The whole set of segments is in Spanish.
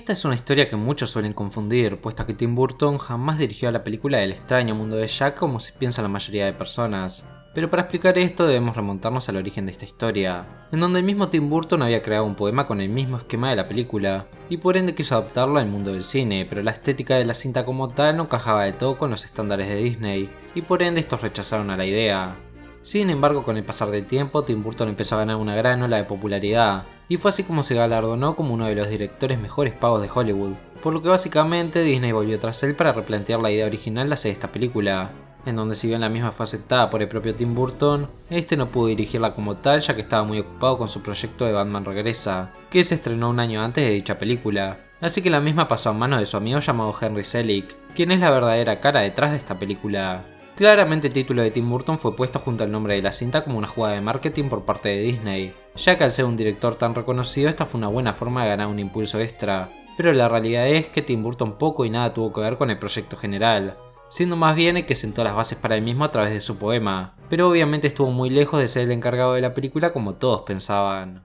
Esta es una historia que muchos suelen confundir, puesto que Tim Burton jamás dirigió la película El extraño mundo de Jack como se piensa la mayoría de personas. Pero para explicar esto debemos remontarnos al origen de esta historia, en donde el mismo Tim Burton había creado un poema con el mismo esquema de la película, y por ende quiso adaptarlo al mundo del cine, pero la estética de la cinta como tal no encajaba del todo con los estándares de Disney, y por ende estos rechazaron a la idea. Sin embargo, con el pasar del tiempo, Tim Burton empezó a ganar una gran ola de popularidad, y fue así como se galardonó como uno de los directores mejores pagos de Hollywood, por lo que básicamente Disney volvió tras él para replantear la idea original de hacer esta película, en donde si bien la misma fue aceptada por el propio Tim Burton, este no pudo dirigirla como tal ya que estaba muy ocupado con su proyecto de Batman Regresa, que se estrenó un año antes de dicha película, así que la misma pasó a manos de su amigo llamado Henry Selick, quien es la verdadera cara detrás de esta película. Claramente el título de Tim Burton fue puesto junto al nombre de la cinta como una jugada de marketing por parte de Disney, ya que al ser un director tan reconocido esta fue una buena forma de ganar un impulso extra, pero la realidad es que Tim Burton poco y nada tuvo que ver con el proyecto general, siendo más bien el que sentó las bases para el mismo a través de su poema, pero obviamente estuvo muy lejos de ser el encargado de la película como todos pensaban.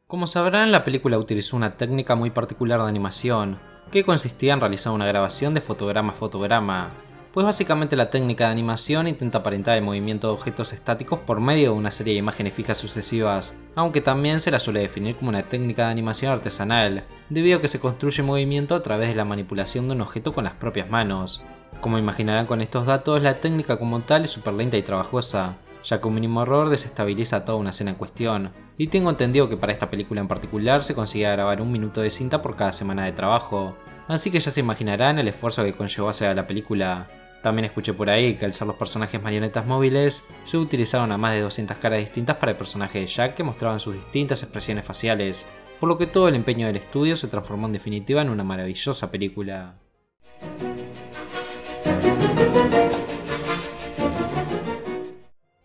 Como sabrán, la película utilizó una técnica muy particular de animación, que consistía en realizar una grabación de fotograma a fotograma, pues básicamente la técnica de animación intenta aparentar el movimiento de objetos estáticos por medio de una serie de imágenes fijas sucesivas, aunque también se la suele definir como una técnica de animación artesanal, debido a que se construye movimiento a través de la manipulación de un objeto con las propias manos. Como imaginarán con estos datos, la técnica como tal es súper lenta y trabajosa, ya que un mínimo error desestabiliza toda una escena en cuestión, y tengo entendido que para esta película en particular se conseguía grabar 1 minuto de cinta por cada semana de trabajo, así que ya se imaginarán el esfuerzo que conllevó hacer a la película. También escuché por ahí que al ser los personajes marionetas móviles, se utilizaron a más de 200 caras distintas para el personaje de Jack que mostraban sus distintas expresiones faciales, por lo que todo el empeño del estudio se transformó en definitiva en una maravillosa película.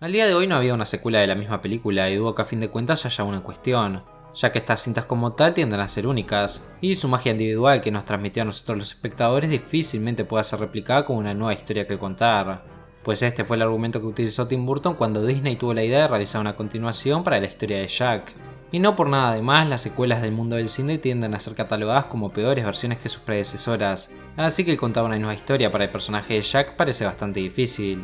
Al día de hoy no había una secuela de la misma película y dudo que a fin de cuentas haya una en cuestión, ya que estas cintas como tal tienden a ser únicas, y su magia individual que nos transmitió a nosotros los espectadores difícilmente pueda ser replicada con una nueva historia que contar, pues este fue el argumento que utilizó Tim Burton cuando Disney tuvo la idea de realizar una continuación para la historia de Jack. Y no por nada además, las secuelas del mundo del cine tienden a ser catalogadas como peores versiones que sus predecesoras, así que contar una nueva historia para el personaje de Jack parece bastante difícil.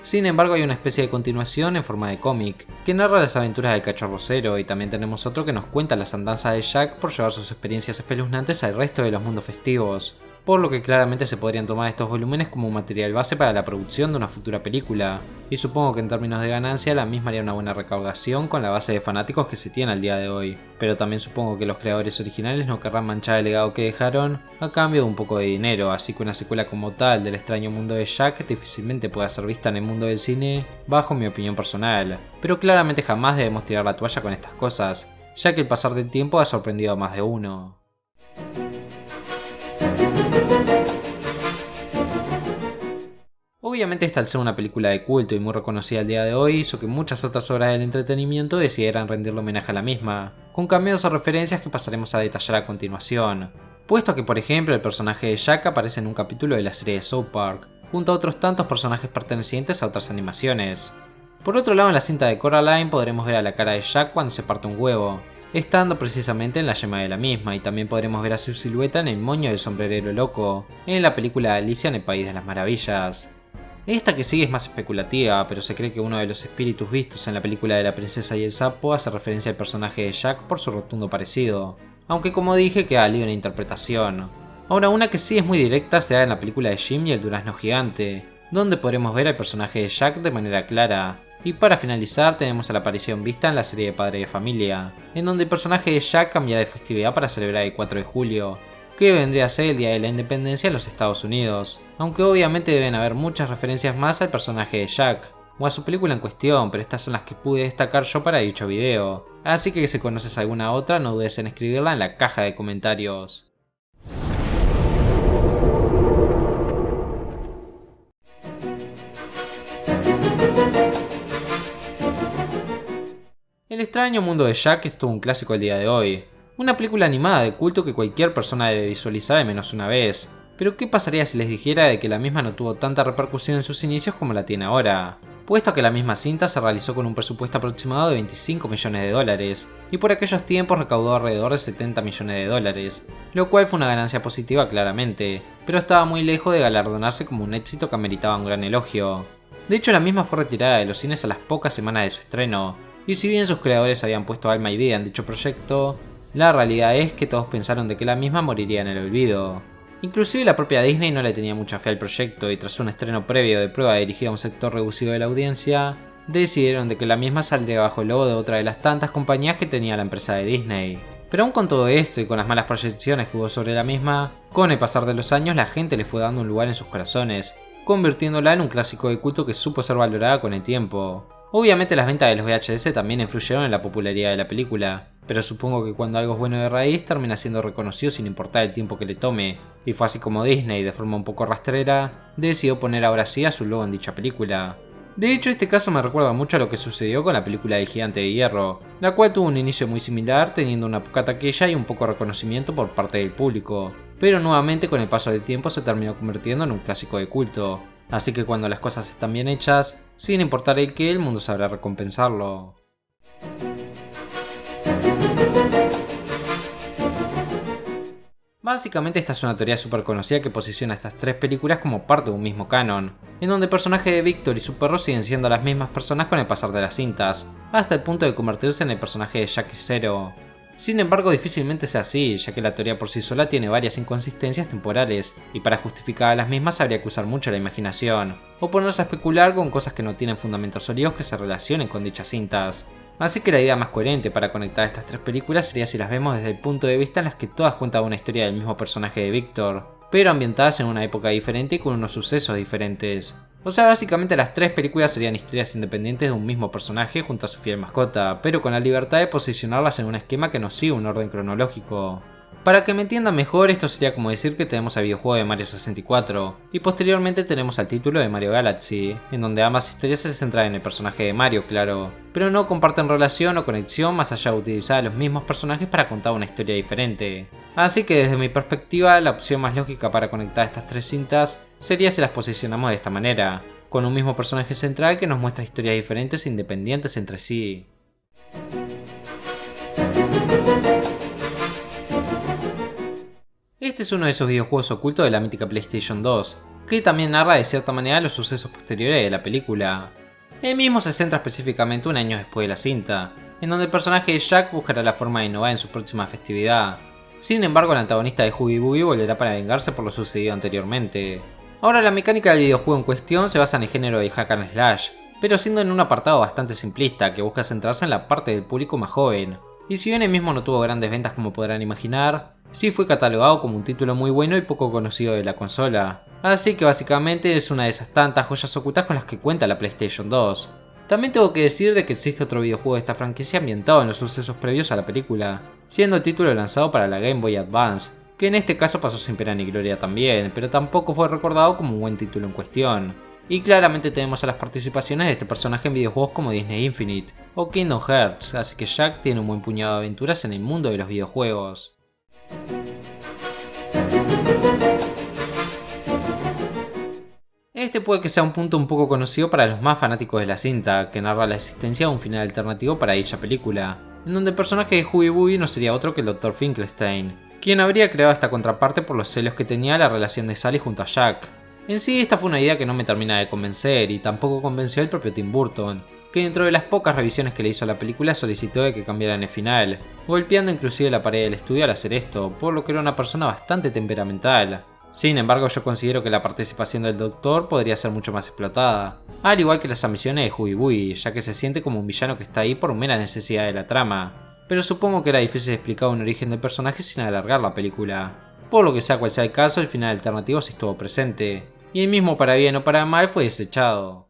Sin embargo, hay una especie de continuación en forma de cómic, que narra las aventuras del cachorro Cero, y también tenemos otro que nos cuenta las andanzas de Jack por llevar sus experiencias espeluznantes al resto de los mundos festivos, por lo que claramente se podrían tomar estos volúmenes como un material base para la producción de una futura película, y supongo que en términos de ganancia la misma haría una buena recaudación con la base de fanáticos que se tiene al día de hoy, pero también supongo que los creadores originales no querrán manchar el legado que dejaron a cambio de un poco de dinero, así que una secuela como tal del extraño mundo de Jack difícilmente pueda ser vista en el mundo del cine, bajo mi opinión personal, pero claramente jamás debemos tirar la toalla con estas cosas, ya que el pasar del tiempo ha sorprendido a más de uno. Obviamente esta al ser una película de culto y muy reconocida al día de hoy hizo que muchas otras obras del entretenimiento decidieran rendirle homenaje a la misma, con cameos o referencias que pasaremos a detallar a continuación, puesto que por ejemplo el personaje de Jack aparece en un capítulo de la serie de South Park, junto a otros tantos personajes pertenecientes a otras animaciones. Por otro lado, en la cinta de Coraline podremos ver a la cara de Jack cuando se parte un huevo, estando precisamente en la yema de la misma, y también podremos ver a su silueta en el moño del sombrerero loco, en la película Alicia en el País de las Maravillas. Esta que sigue es más especulativa, pero se cree que uno de los espíritus vistos en la película de la princesa y el sapo hace referencia al personaje de Jack por su rotundo parecido, aunque como dije queda libre de interpretación. Ahora, una que sí es muy directa se da en la película de Jim y el durazno gigante, donde podremos ver al personaje de Jack de manera clara. Y para finalizar tenemos a la aparición vista en la serie de Padre de Familia, en donde el personaje de Jack cambia de festividad para celebrar el 4 de julio, que vendría a ser el Día de la Independencia en los Estados Unidos, aunque obviamente deben haber muchas referencias más al personaje de Jack, o a su película en cuestión, pero estas son las que pude destacar yo para dicho video, así que si conoces alguna otra no dudes en escribirla en la caja de comentarios. El extraño mundo de Jack es todo un clásico el día de hoy, una película animada de culto que cualquier persona debe visualizar al menos una vez, Pero ¿qué pasaría si les dijera de que la misma no tuvo tanta repercusión en sus inicios como la tiene ahora? Puesto que la misma cinta se realizó con un presupuesto aproximado de 25 millones de dólares, y por aquellos tiempos recaudó alrededor de 70 millones de dólares, lo cual fue una ganancia positiva claramente, pero estaba muy lejos de galardonarse como un éxito que ameritaba un gran elogio. De hecho, la misma fue retirada de los cines a las pocas semanas de su estreno, y si bien sus creadores habían puesto alma y vida en dicho proyecto, la realidad es que todos pensaron de que la misma moriría en el olvido. Inclusive la propia Disney no le tenía mucha fe al proyecto y tras un estreno previo de prueba dirigido a un sector reducido de la audiencia, decidieron de que la misma saldría bajo el logo de otra de las tantas compañías que tenía la empresa de Disney. Pero aún con todo esto y con las malas proyecciones que hubo sobre la misma, con el pasar de los años la gente le fue dando un lugar en sus corazones, convirtiéndola en un clásico de culto que supo ser valorada con el tiempo. Obviamente las ventas de los VHS también influyeron en la popularidad de la película, pero supongo que cuando algo es bueno de raíz termina siendo reconocido sin importar el tiempo que le tome, y fue así como Disney, de forma un poco rastrera, decidió poner ahora sí a su logo en dicha película. De hecho, este caso me recuerda mucho a lo que sucedió con la película del Gigante de Hierro, la cual tuvo un inicio muy similar, teniendo una poca taquilla y un poco de reconocimiento por parte del público, pero nuevamente con el paso del tiempo se terminó convirtiendo en un clásico de culto. Así que cuando las cosas están bien hechas, sin importar el qué, el mundo sabrá recompensarlo. Básicamente esta es una teoría súper conocida que posiciona estas tres películas como parte de un mismo canon, en donde el personaje de Victor y su perro siguen siendo las mismas personas con el pasar de las cintas, hasta el punto de convertirse en el personaje de Jackie Zero. Sin embargo, difícilmente sea así, ya que la teoría por sí sola tiene varias inconsistencias temporales, y para justificar a las mismas habría que usar mucho la imaginación, o ponerse a especular con cosas que no tienen fundamentos sólidos que se relacionen con dichas cintas. Así que la idea más coherente para conectar estas tres películas sería si las vemos desde el punto de vista en las que todas cuentan una historia del mismo personaje de Victor, pero ambientadas en una época diferente y con unos sucesos diferentes. O sea, básicamente las tres películas serían historias independientes de un mismo personaje junto a su fiel mascota, pero con la libertad de posicionarlas en un esquema que no sigue un orden cronológico. Para que me entiendan mejor, esto sería como decir que tenemos al videojuego de Mario 64, y posteriormente tenemos al título de Mario Galaxy, en donde ambas historias se centran en el personaje de Mario, claro, pero no comparten relación o conexión más allá de utilizar a los mismos personajes para contar una historia diferente. Así que desde mi perspectiva, la opción más lógica para conectar estas tres cintas sería si las posicionamos de esta manera, con un mismo personaje central que nos muestra historias diferentes e independientes entre sí. Este es uno de esos videojuegos ocultos de la mítica PlayStation 2, que también narra de cierta manera los sucesos posteriores de la película. El mismo se centra específicamente un año después de la cinta, en donde el personaje de Jack buscará la forma de innovar en su próxima festividad. Sin embargo, el antagonista de Oogie Boogie volverá para vengarse por lo sucedido anteriormente. Ahora, la mecánica del videojuego en cuestión se basa en el género de hack and slash, pero siendo en un apartado bastante simplista que busca centrarse en la parte del público más joven. Y si bien el mismo no tuvo grandes ventas como podrán imaginar, sí fue catalogado como un título muy bueno y poco conocido de la consola. Así que básicamente es una de esas tantas joyas ocultas con las que cuenta la PlayStation 2. También tengo que decir de que existe otro videojuego de esta franquicia ambientado en los sucesos previos a la película, siendo el título lanzado para la Game Boy Advance, que en este caso pasó sin pena ni gloria también, pero tampoco fue recordado como un buen título en cuestión. Y claramente tenemos a las participaciones de este personaje en videojuegos como Disney Infinite o Kingdom Hearts, así que Jack tiene un buen puñado de aventuras en el mundo de los videojuegos. Este puede que sea un punto un poco conocido para los más fanáticos de la cinta, que narra la existencia de un final alternativo para dicha película, en donde el personaje de Oogie Boogie no sería otro que el Dr. Finkelstein, quien habría creado esta contraparte por los celos que tenía la relación de Sally junto a Jack. En sí, esta fue una idea que no me termina de convencer y tampoco convenció al propio Tim Burton, que dentro de las pocas revisiones que le hizo a la película solicitó de que cambiaran el final, golpeando inclusive la pared del estudio al hacer esto, por lo que era una persona bastante temperamental. Sin embargo, yo considero que la participación del Doctor podría ser mucho más explotada, al igual que las ambiciones de Oogie Boogie, ya que se siente como un villano que está ahí por mera necesidad de la trama, pero supongo que era difícil explicar un origen del personaje sin alargar la película. Por lo que sea cual sea el caso, el final alternativo sí estuvo presente, y el mismo para bien o para mal fue desechado.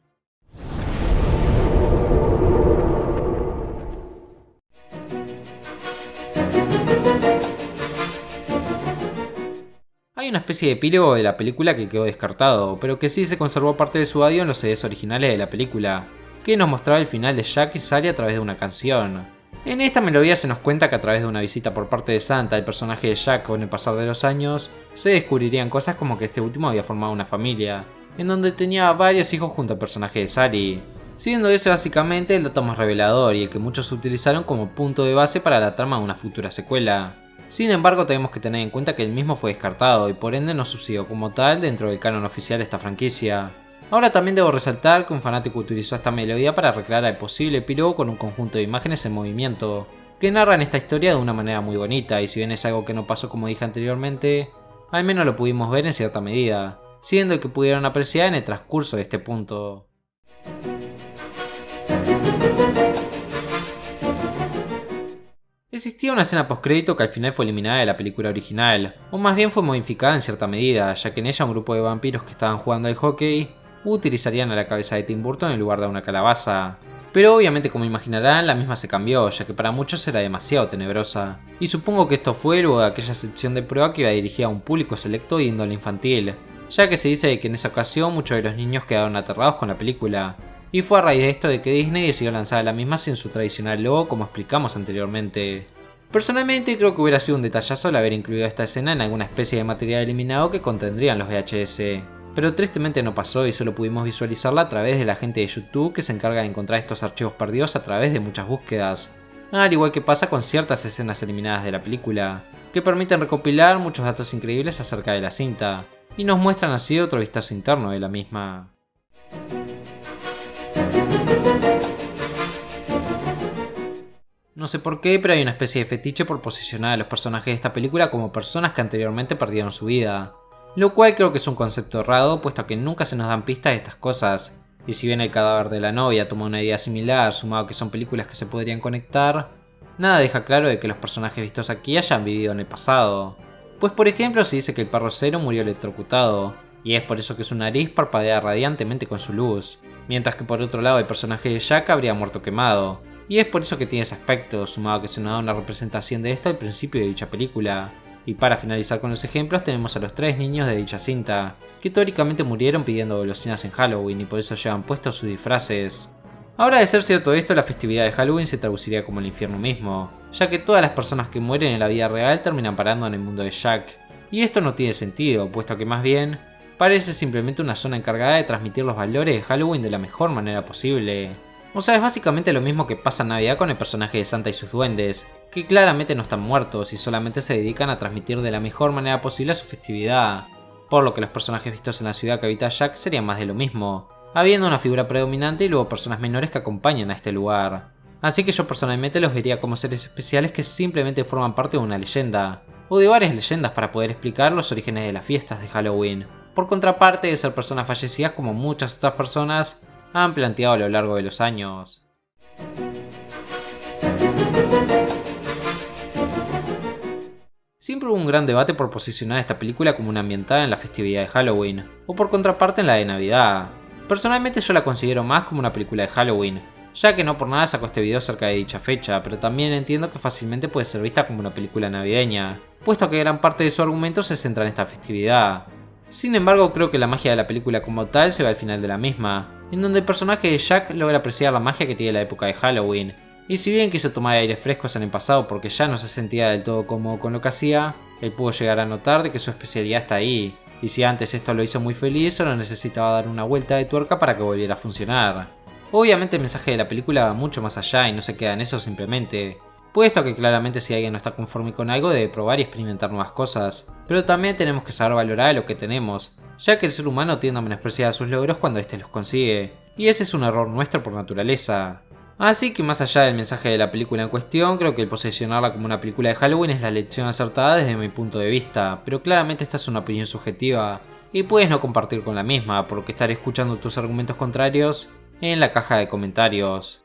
Hay una especie de epílogo de la película que quedó descartado, pero que sí se conservó parte de su audio en los CDs originales de la película, que nos mostraba el final de Jack y Sally a través de una canción. En esta melodía se nos cuenta que a través de una visita por parte de Santa al personaje de Jack con el pasar de los años, se descubrirían cosas como que este último había formado una familia, en donde tenía varios hijos junto al personaje de Sally, siendo ese básicamente el dato más revelador y el que muchos utilizaron como punto de base para la trama de una futura secuela. Sin embargo, tenemos que tener en cuenta que el mismo fue descartado y por ende no sucedió como tal dentro del canon oficial de esta franquicia. Ahora también debo resaltar que un fanático utilizó esta melodía para recrear al posible epílogo con un conjunto de imágenes en movimiento, que narran esta historia de una manera muy bonita, y si bien es algo que no pasó como dije anteriormente, al menos lo pudimos ver en cierta medida, siendo que pudieron apreciar en el transcurso de este punto. Existía una escena postcrédito que al final fue eliminada de la película original, o más bien fue modificada en cierta medida, ya que en ella un grupo de vampiros que estaban jugando al hockey utilizarían a la cabeza de Tim Burton en lugar de una calabaza. Pero obviamente, como imaginarán, la misma se cambió, ya que para muchos era demasiado tenebrosa. Y supongo que esto fue luego de aquella sección de prueba que iba dirigida a un público selecto de índole infantil, ya que se dice que en esa ocasión muchos de los niños quedaron aterrados con la película. Y fue a raíz de esto de que Disney decidió lanzar la misma sin su tradicional logo, como explicamos anteriormente. Personalmente creo que hubiera sido un detallazo el haber incluido esta escena en alguna especie de material eliminado que contendrían los VHS, pero tristemente no pasó y solo pudimos visualizarla a través de la gente de YouTube que se encarga de encontrar estos archivos perdidos a través de muchas búsquedas, al igual que pasa con ciertas escenas eliminadas de la película, que permiten recopilar muchos datos increíbles acerca de la cinta, y nos muestran así otro vistazo interno de la misma. No sé por qué, pero hay una especie de fetiche por posicionar a los personajes de esta película como personas que anteriormente perdieron su vida, lo cual creo que es un concepto errado, puesto que nunca se nos dan pistas de estas cosas, y si bien el cadáver de la novia toma una idea similar, sumado que son películas que se podrían conectar, nada deja claro de que los personajes vistos aquí hayan vivido en el pasado. Pues por ejemplo se dice que el perro Cero murió electrocutado, y es por eso que su nariz parpadea radiantemente con su luz, mientras que por otro lado el personaje de Jack habría muerto quemado, y es por eso que tiene ese aspecto, sumado que se nos da una representación de esto al principio de dicha película. Y para finalizar con los ejemplos tenemos a los 3 niños de dicha cinta, que teóricamente murieron pidiendo golosinas en Halloween y por eso llevan puestos sus disfraces. Ahora, de ser cierto esto, la festividad de Halloween se traduciría como el infierno mismo, ya que todas las personas que mueren en la vida real terminan parando en el mundo de Jack. Y esto no tiene sentido, puesto que más bien parece simplemente una zona encargada de transmitir los valores de Halloween de la mejor manera posible. O sea, es básicamente lo mismo que pasa en Navidad con el personaje de Santa y sus duendes, que claramente no están muertos y solamente se dedican a transmitir de la mejor manera posible su festividad, por lo que los personajes vistos en la ciudad que habita Jack serían más de lo mismo, habiendo una figura predominante y luego personas menores que acompañan a este lugar. Así que yo personalmente los vería como seres especiales que simplemente forman parte de una leyenda, o de varias leyendas para poder explicar los orígenes de las fiestas de Halloween, por contraparte de ser personas fallecidas como muchas otras personas han planteado a lo largo de los años. Siempre hubo un gran debate por posicionar esta película como una ambientada en la festividad de Halloween, o por contraparte en la de Navidad. Personalmente yo la considero más como una película de Halloween, ya que no por nada sacó este video cerca de dicha fecha, pero también entiendo que fácilmente puede ser vista como una película navideña, puesto que gran parte de su argumento se centra en esta festividad. Sin embargo, creo que la magia de la película como tal se ve al final de la misma, en donde el personaje de Jack logra apreciar la magia que tiene la época de Halloween, y si bien quiso tomar aires frescos en el pasado porque ya no se sentía del todo cómodo con lo que hacía, él pudo llegar a notar de que su especialidad está ahí, y si antes esto lo hizo muy feliz, solo necesitaba dar una vuelta de tuerca para que volviera a funcionar. Obviamente el mensaje de la película va mucho más allá y no se queda en eso simplemente, puesto que claramente si alguien no está conforme con algo debe probar y experimentar nuevas cosas, pero también tenemos que saber valorar lo que tenemos, ya que el ser humano tiende a menospreciar sus logros cuando éste los consigue, y ese es un error nuestro por naturaleza. Así que más allá del mensaje de la película en cuestión, creo que el posicionarla como una película de Halloween es la elección acertada desde mi punto de vista, pero claramente esta es una opinión subjetiva, y puedes no compartir con la misma, por lo que estaré escuchando tus argumentos contrarios en la caja de comentarios.